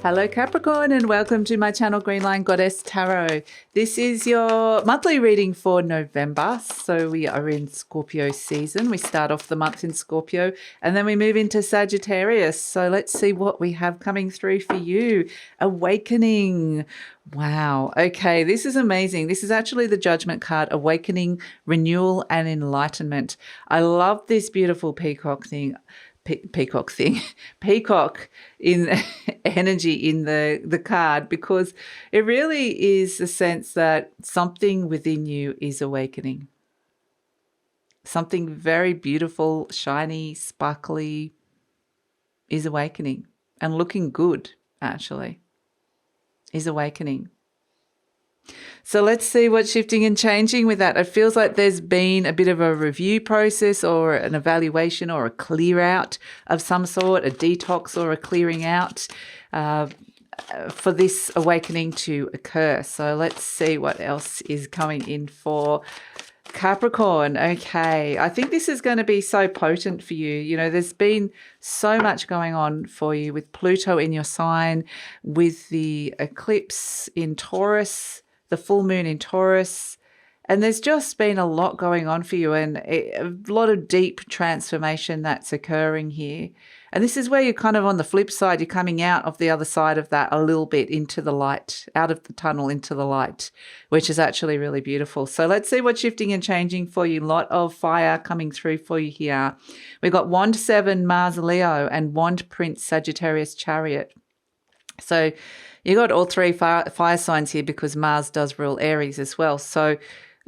Hello Capricorn and welcome to my channel Greenline Goddess Tarot. This is your monthly reading for November. So we are in Scorpio season. We start off the month in Scorpio and then we move into Sagittarius. So let's see what we have coming through for you. Awakening. Wow. Okay, this is amazing. This is actually the Judgment card, Awakening, Renewal and Enlightenment. I love this beautiful peacock in energy in the card, because it really is the sense that something within you is awakening. Something very beautiful, shiny, sparkly is awakening, and looking good actually is awakening. So let's see what's shifting and changing with that. It feels like there's been a bit of a review process or an evaluation or a clear out of some sort, a detox or a clearing out for this awakening to occur. So let's see what else is coming in for Capricorn. Okay, I think this is going to be so potent for you. You know, there's been so much going on for you with Pluto in your sign, with the eclipse in Taurus, the full moon in Taurus, and there's just been a lot going on for you and a lot of deep transformation that's occurring here. And this is where you're kind of on the flip side. You're coming out of the other side of that a little bit into the light, out of the tunnel into the light, which is actually really beautiful. So let's see what's shifting and changing for you. A lot of fire coming through for you here. We've got Wand 7, Mars Leo, and Wand Prince Sagittarius Chariot. So you got all three fire signs here because Mars does rule Aries as well. So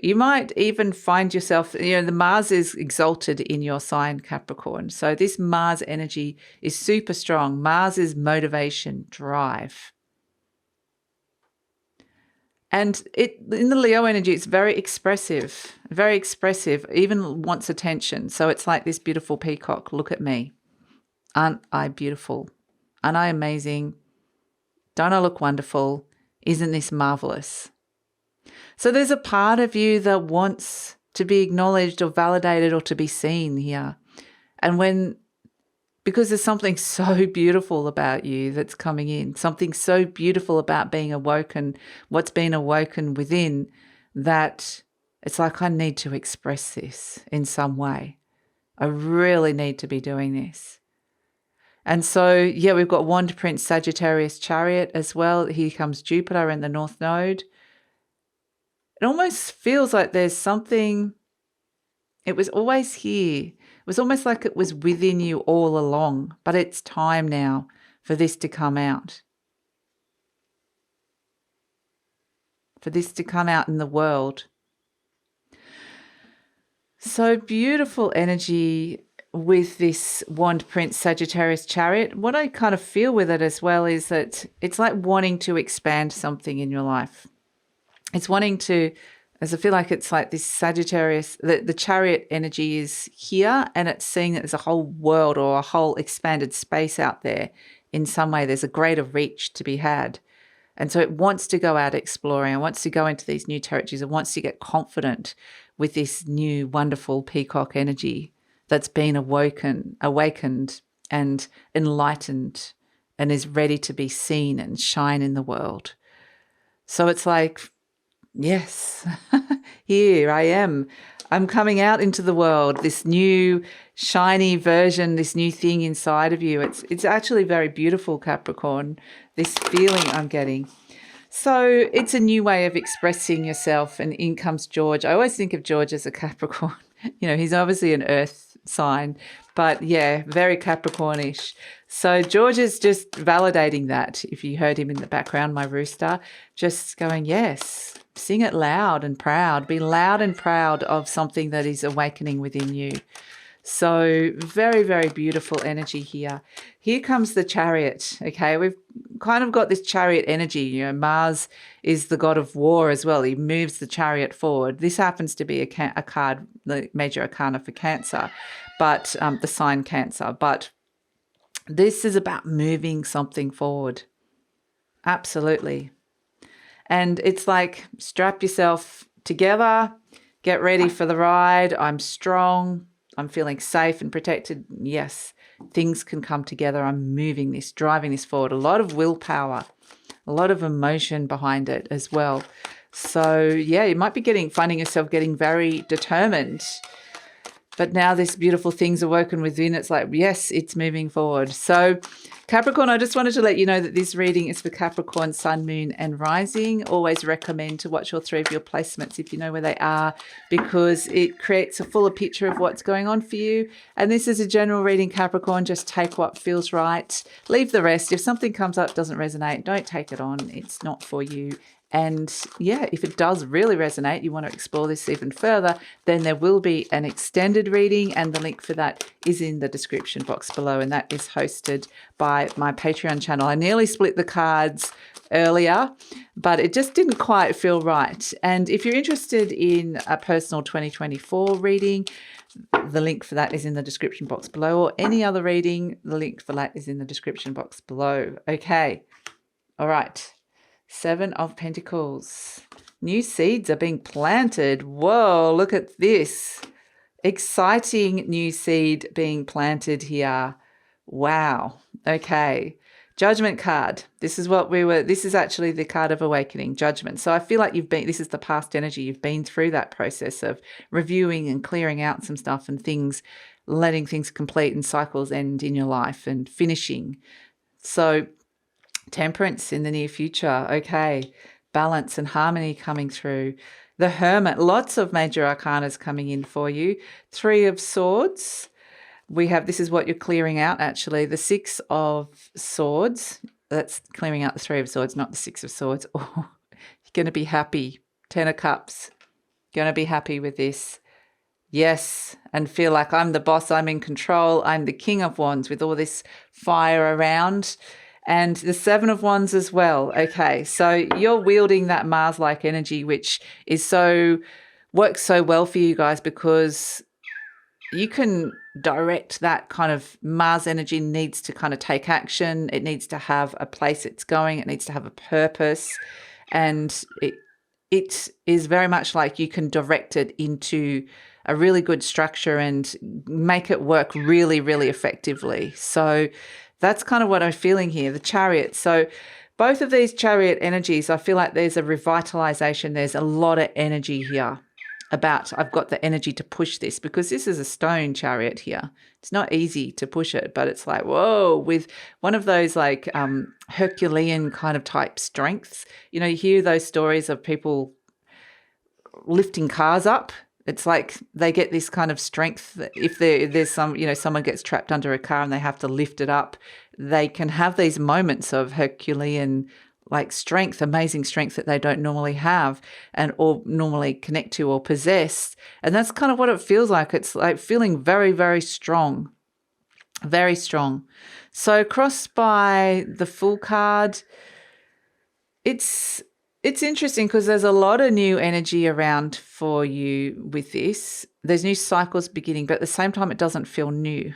you might even find yourself, you know, the Mars is exalted in your sign, Capricorn. So this Mars energy is super strong. Mars is motivation, drive. And in the Leo energy, it's very expressive, even wants attention. So it's like this beautiful peacock. Look at me. Aren't I beautiful? Aren't I amazing? Don't I look wonderful? Isn't this marvelous? So there's a part of you that wants to be acknowledged or validated or to be seen here. And because there's something so beautiful about you that's coming in, something so beautiful about being awoken, what's been awoken within, that it's like, I need to express this in some way. I really need to be doing this. And so, yeah, we've got Wand Prince Sagittarius Chariot as well. Here comes Jupiter in the North Node. It almost feels like there's something, it was always here. It was almost like it was within you all along, but it's time now for this to come out. For this to come out in the world. So beautiful energy with this Wand Prince Sagittarius Chariot. What I kind of feel with it as well is that it's like wanting to expand something in your life. It's wanting to, as I feel like it's like this Sagittarius, the Chariot energy is here, and it's seeing that there's a whole world or a whole expanded space out there. In some way, there's a greater reach to be had. And so it wants to go out exploring. It wants to go into these new territories. It wants to get confident with this new wonderful peacock energy that's been awakened and enlightened and is ready to be seen and shine in the world. So it's like, yes, here I am. I'm coming out into the world, this new shiny version, this new thing inside of you. It's actually very beautiful, Capricorn, this feeling I'm getting. So it's a new way of expressing yourself, and in comes George. I always think of George as a Capricorn. You know, he's obviously an earth sign, but yeah, very Capricornish. So George is just validating that. If you heard him in the background, my rooster, just going, yes, sing it loud and proud. Be loud and proud of something that is awakening within you. So very, very beautiful energy here. Here comes the Chariot, okay? We've kind of got this Chariot energy. You know, Mars is the god of war as well. He moves the Chariot forward. This happens to be a card, the major arcana for Cancer, but the sign Cancer. But this is about moving something forward. Absolutely. And it's like, strap yourself together, get ready for the ride. I'm strong. I'm feeling safe and protected. Yes, things can come together. I'm moving this, driving this forward. A lot of willpower, a lot of emotion behind it as well. So yeah, you might be finding yourself getting very determined. But now this beautiful thing's awoken within. It's like, yes, it's moving forward. So Capricorn, I just wanted to let you know that this reading is for Capricorn, Sun, Moon and Rising. Always recommend to watch all three of your placements if you know where they are, because it creates a fuller picture of what's going on for you. And this is a general reading, Capricorn. Just take what feels right. Leave the rest. If something comes up, doesn't resonate, don't take it on. It's not for you. And yeah, if it does really resonate, you want to explore this even further, then there will be an extended reading, and the link for that is in the description box below, and that is hosted by my Patreon channel. I nearly split the cards earlier, but it just didn't quite feel right. And if you're interested in a personal 2024 reading, the link for that is in the description box below, or any other reading, the link for that is in the description box below. Okay. All right. Seven of Pentacles. New seeds are being planted. Whoa, look at this. Exciting new seed being planted here. Wow. Okay. Judgment card. This is actually the card of awakening, Judgment. So I feel like this is the past energy. You've been through that process of reviewing and clearing out some stuff and things, letting things complete and cycles end in your life and finishing. So Temperance in the near future. Okay. Balance and harmony coming through. The Hermit. Lots of major arcanas coming in for you. Three of Swords. This is what you're clearing out actually. The Six of Swords. That's clearing out the Three of Swords, not the Six of Swords. Oh, you're going to be happy. Ten of Cups. Going to be happy with this. Yes, and feel like I'm the boss. I'm in control. I'm the King of Wands with all this fire around. And the Seven of Wands as well. Okay, so you're wielding that Mars-like energy, which works so well for you guys, because you can direct that kind of Mars energy. Needs to kind of take action. It needs to have a place it's going. It needs to have a purpose. And it is very much like you can direct it into a really good structure and make it work really, really effectively. So that's kind of what I'm feeling here, the Chariot. So both of these Chariot energies, I feel like there's a revitalization. There's a lot of energy here I've got the energy to push this, because this is a stone Chariot here. It's not easy to push it, but it's like, whoa, with one of those like Herculean kind of type strengths. You know, you hear those stories of people lifting cars up. It's like they get this kind of strength. If there's someone gets trapped under a car and they have to lift it up, they can have these moments of Herculean like strength, amazing strength that they don't normally have or normally connect to or possess. And that's kind of what it feels like. It's like feeling very, very strong, very strong. So crossed by the Fool card, it's interesting because there's a lot of new energy around for you with this. There's new cycles beginning, but at the same time, it doesn't feel new.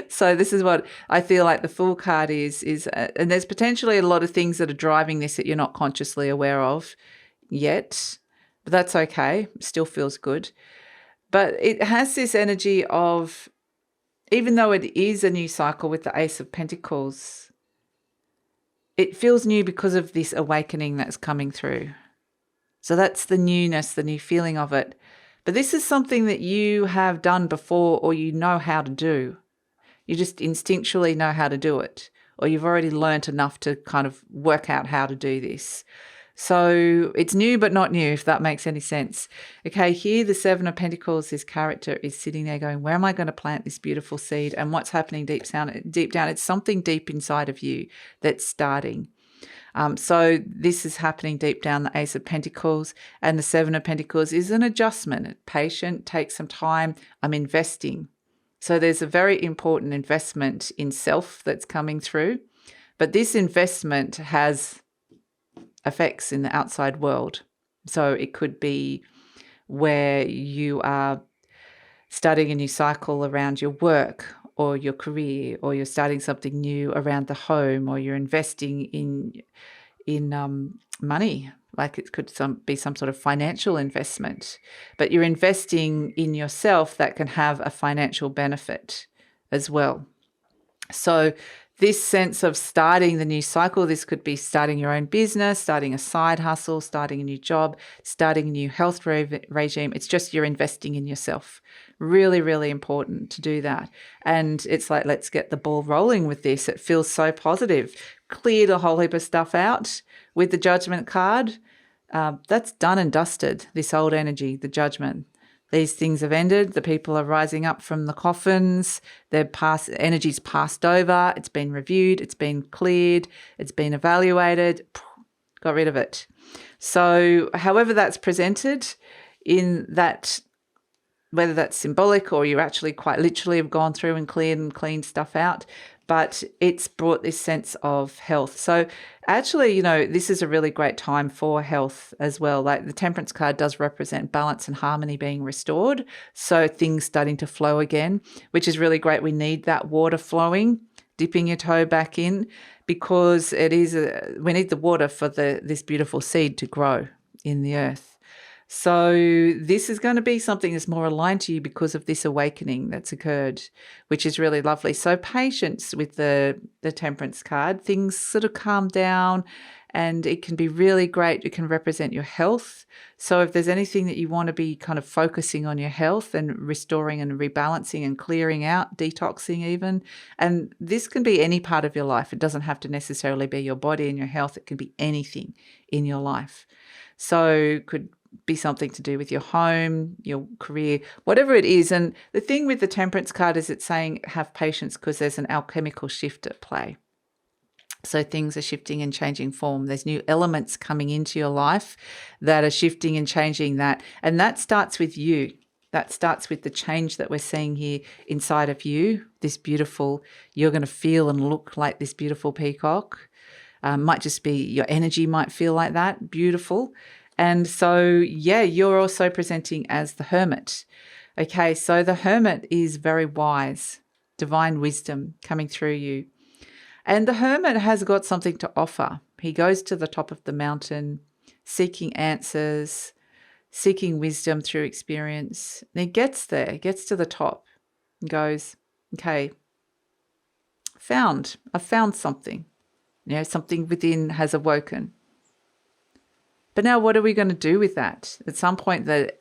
So this is what I feel like the Fool card is and there's potentially a lot of things that are driving this that you're not consciously aware of yet, but that's okay. It still feels good. But it has this energy of, even though it is a new cycle with the Ace of Pentacles, it feels new because of this awakening that's coming through. So that's the newness, the new feeling of it. But this is something that you have done before, or you know how to do. You just instinctually know how to do it, or you've already learnt enough to kind of work out how to do this. So it's new but not new, if that makes any sense. Okay, here the Seven of Pentacles, this character is sitting there going, where am I going to plant this beautiful seed? And what's happening deep down? It's something deep inside of you that's starting. So this is happening deep down, the Ace of Pentacles, and the Seven of Pentacles is an adjustment. Patient, take some time. I'm investing. So there's a very important investment in self that's coming through, but this investment has effects in the outside world. So it could be where you are starting a new cycle around your work or your career, or you're starting something new around the home, or you're investing money. Like it could be some sort of financial investment, but you're investing in yourself that can have a financial benefit as well. So this sense of starting the new cycle, this could be starting your own business, starting a side hustle, starting a new job, starting a new health regime. It's just you're investing in yourself. Really, really important to do that. And it's like, let's get the ball rolling with this. It feels so positive. Cleared a whole heap of stuff out with the Judgment card. That's done and dusted, this old energy, the Judgment. These things have ended. The people are rising up from the coffins. Energy's passed over. It's been reviewed. It's been cleared. It's been evaluated. Got rid of it. So however that's presented in that, whether that's symbolic or you actually quite literally have gone through and cleaned stuff out, but it's brought this sense of health. So actually, this is a really great time for health as well. Like the Temperance card does represent balance and harmony being restored. So things starting to flow again, which is really great. We need that water flowing, dipping your toe back in, because we need the water for this beautiful seed to grow in the earth. So this is going to be something that's more aligned to you because of this awakening that's occurred, which is really lovely. So patience with the Temperance card. Things sort of calm down and it can be really great. It can represent your health. So if there's anything that you want to be kind of focusing on your health and restoring and rebalancing and clearing out, detoxing even, and this can be any part of your life. It doesn't have to necessarily be your body and your health. It can be anything in your life. So could be something to do with your home, your career, whatever it is. And the thing with the Temperance card is it's saying have patience because there's an alchemical shift at play. So things are shifting and changing form. There's new elements coming into your life that are shifting and changing that. And that starts with you. That starts with the change that we're seeing here inside of you, this beautiful, you're going to feel and look like this beautiful peacock. Might just be your energy might feel like that, beautiful. And so, you're also presenting as the Hermit. Okay, so the Hermit is very wise, divine wisdom coming through you. And the Hermit has got something to offer. He goes to the top of the mountain, seeking answers, seeking wisdom through experience. And he gets there, gets to the top and goes, okay, I've found something. Something within has awoken. But now what are we going to do with that? At some point, the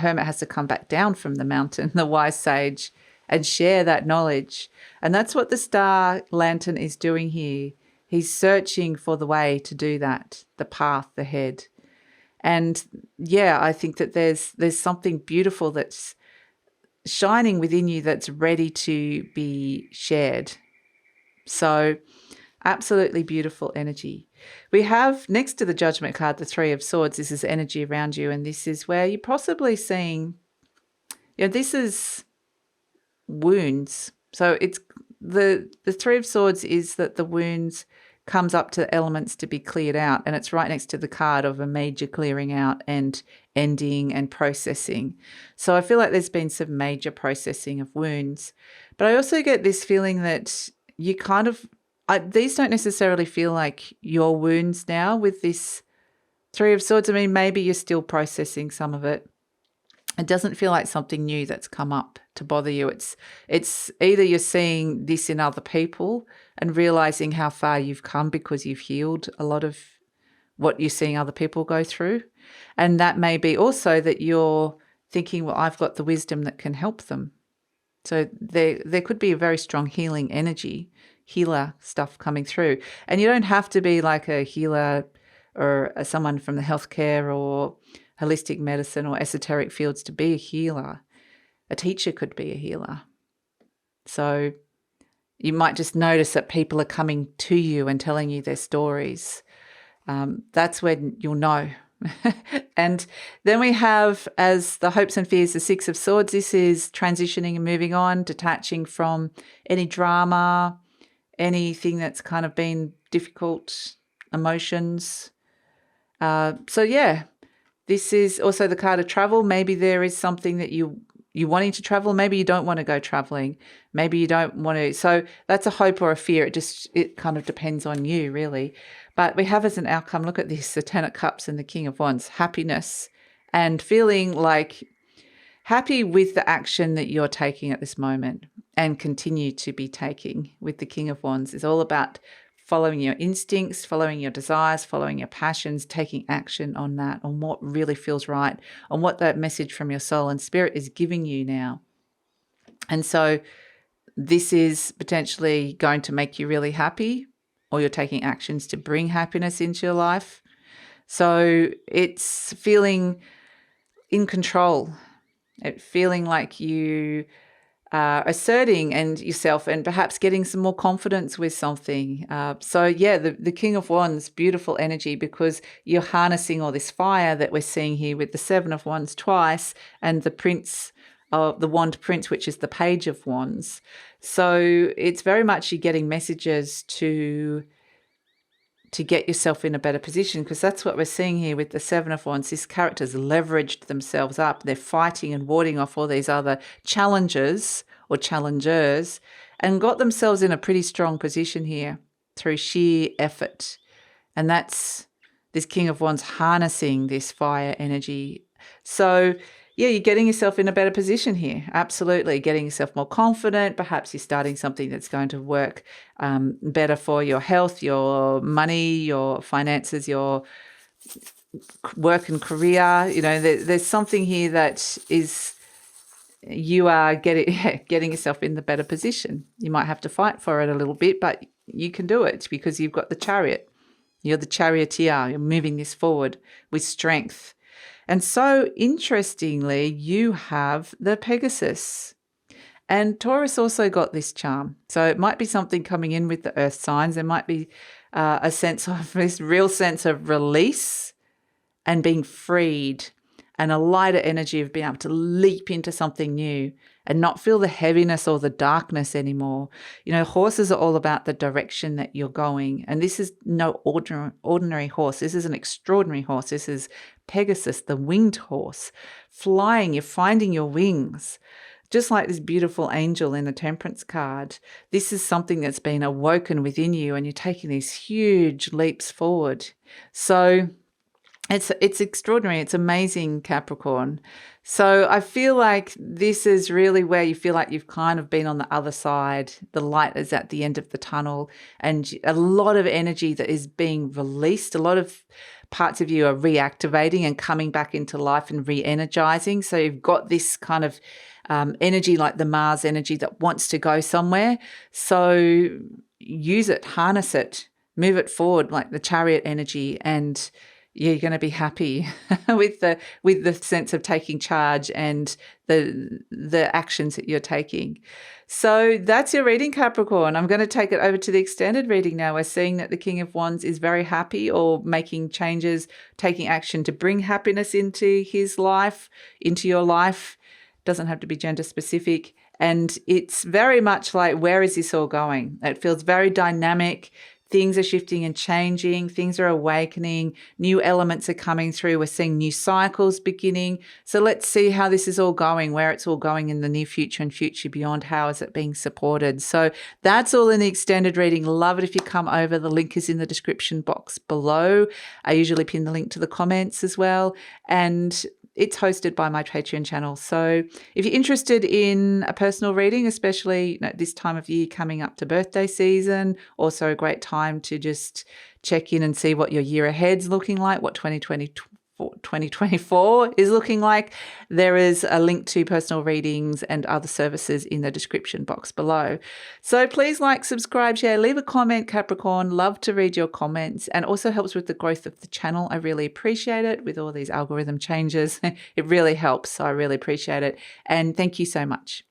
Hermit has to come back down from the mountain, the wise sage, and share that knowledge. And that's what the star lantern is doing here. He's searching for the way to do that, the path ahead. And I think that there's something beautiful that's shining within you that's ready to be shared. So absolutely beautiful energy. We have next to the Judgment card, the Three of Swords. This is energy around you. And this is where you're possibly seeing, this is wounds. So it's the Three of Swords is that the wounds comes up to elements to be cleared out. And it's right next to the card of a major clearing out and ending and processing. So I feel like there's been some major processing of wounds. But I also get this feeling that you kind of, these don't necessarily feel like your wounds now with this Three of Swords. I mean, maybe you're still processing some of it. It doesn't feel like something new that's come up to bother you. It's either you're seeing this in other people and realizing how far you've come because you've healed a lot of what you're seeing other people go through. And that may be also that you're thinking, well, I've got the wisdom that can help them. So there could be a very strong healing energy, healer stuff coming through. And you don't have to be like a healer or someone from the healthcare or holistic medicine or esoteric fields to be a healer. A teacher could be a healer. So you might just notice that people are coming to you and telling you their stories. That's when you'll know. And then we have, as the hopes and fears, the Six of Swords. This is transitioning and moving on, detaching from any drama, anything that's kind of been difficult, emotions. This is also the card of travel. Maybe there is something that you you wanting to travel. Maybe you don't want to go traveling. Maybe you don't want to. So that's a hope or a fear. It kind of depends on you, really. But we have as an outcome, look at this, the Ten of Cups and the King of Wands, happiness and feeling like happy with the action that you're taking at this moment and continue to be taking with the King of Wands. Is all about following your instincts, following your desires, following your passions, taking action on that, on what really feels right, on what that message from your soul and spirit is giving you now. And so this is potentially going to make you really happy, or you're taking actions to bring happiness into your life. So it's feeling in control, feeling like you asserting yourself and perhaps getting some more confidence with something. The King of Wands, beautiful energy, because you're harnessing all this fire that we're seeing here with the Seven of Wands twice and the Prince of the Wand Prince, which is the Page of Wands. So it's very much you're getting messages to get yourself in a better position, because that's what we're seeing here with the Seven of Wands. These characters leveraged themselves up. They're fighting and warding off all these other challenges or challengers and got themselves in a pretty strong position here through sheer effort. And that's this King of Wands harnessing this fire energy. So yeah, you're getting yourself in a better position here. Absolutely. Getting yourself more confident. Perhaps you're starting something that's going to work better for your health, your money, your finances, your work and career. You know, there's something here that is, you are getting yourself in the better position. You might have to fight for it a little bit, but you can do it because you've got the Chariot. You're the charioteer. You're moving this forward with strength. And so interestingly, you have the Pegasus. And Taurus also got this charm. So it might be something coming in with the earth signs. There might be a sense of this real sense of release and being freed, and a lighter energy of being able to leap into something new and not feel the heaviness or the darkness anymore. You know, horses are all about the direction that you're going. And this is no ordinary horse. This is an extraordinary horse. This is Pegasus, the winged horse, flying. You're finding your wings. Just like this beautiful angel in the Temperance card, this is something that's been awoken within you, and you're taking these huge leaps forward. So it's extraordinary. It's amazing, Capricorn. So I feel like this is really where you feel like you've kind of been on the other side. The light is at the end of the tunnel, and a lot of energy that is being released. A lot of parts of you are reactivating and coming back into life and re-energizing. So you've got this kind of energy, like the Mars energy that wants to go somewhere. So use it, harness it, move it forward, like the Chariot energy, and you're going to be happy with the sense of taking charge and the actions that you're taking. So that's your reading, Capricorn. I'm going to take it over to the extended reading now. We're seeing that the King of Wands is very happy, or making changes, taking action to bring happiness into his life, into your life. Doesn't have to be gender specific. And it's very much like, where is this all going? It feels very dynamic. Things are shifting and changing. Things are awakening. New elements are coming through. We're seeing new cycles beginning. So let's see how this is all going, where it's all going in the near future and future beyond. How is it being supported? So that's all in the extended reading. Love it if you come over. The link is in the description box below. I usually pin the link to the comments as well. And it's hosted by my Patreon channel. So if you're interested in a personal reading, especially this time of year coming up to birthday season, also a great time to just check in and see what your year ahead's looking like, what 2024 is looking like. There is a link to personal readings and other services in the description box below. So please like, subscribe, share, leave a comment, Capricorn. Love to read your comments, and also helps with the growth of the channel. I really appreciate it with all these algorithm changes. It really helps. So I really appreciate it. And thank you so much.